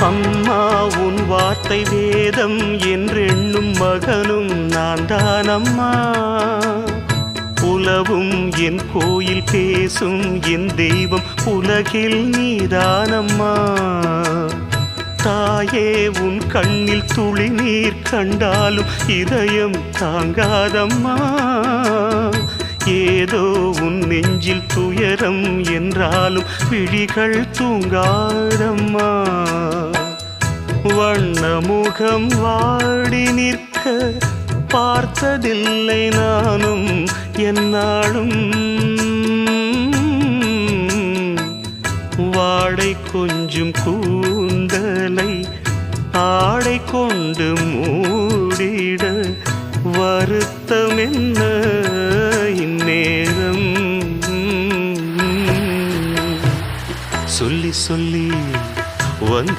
அம்மா உன் வார்த்தை வேதம் என்றெண்ணும் மகனும் நான் தானம்மா. உலவும் என் கோயில் பேசும் என் தெய்வம் உலகில் நீதானம்மா. தாயே உன் கண்ணில் துளி நீர் கண்டாலும் இதயம் தாங்காதம்மா. ஏதோ உன் நெஞ்சில் துயரம் என்றாலும் விழிகள் தூங்காதம்மா. வண்ணமுகம் வாடி நிற்க பார்த்ததில்லை நானும் என்னாலும். வாடை கொஞ்சம் கூந்தலை ஆடை கொண்டு மூடிட வருத்தம் என்ன இந்நேரம். சொல்லி சொல்லி வந்த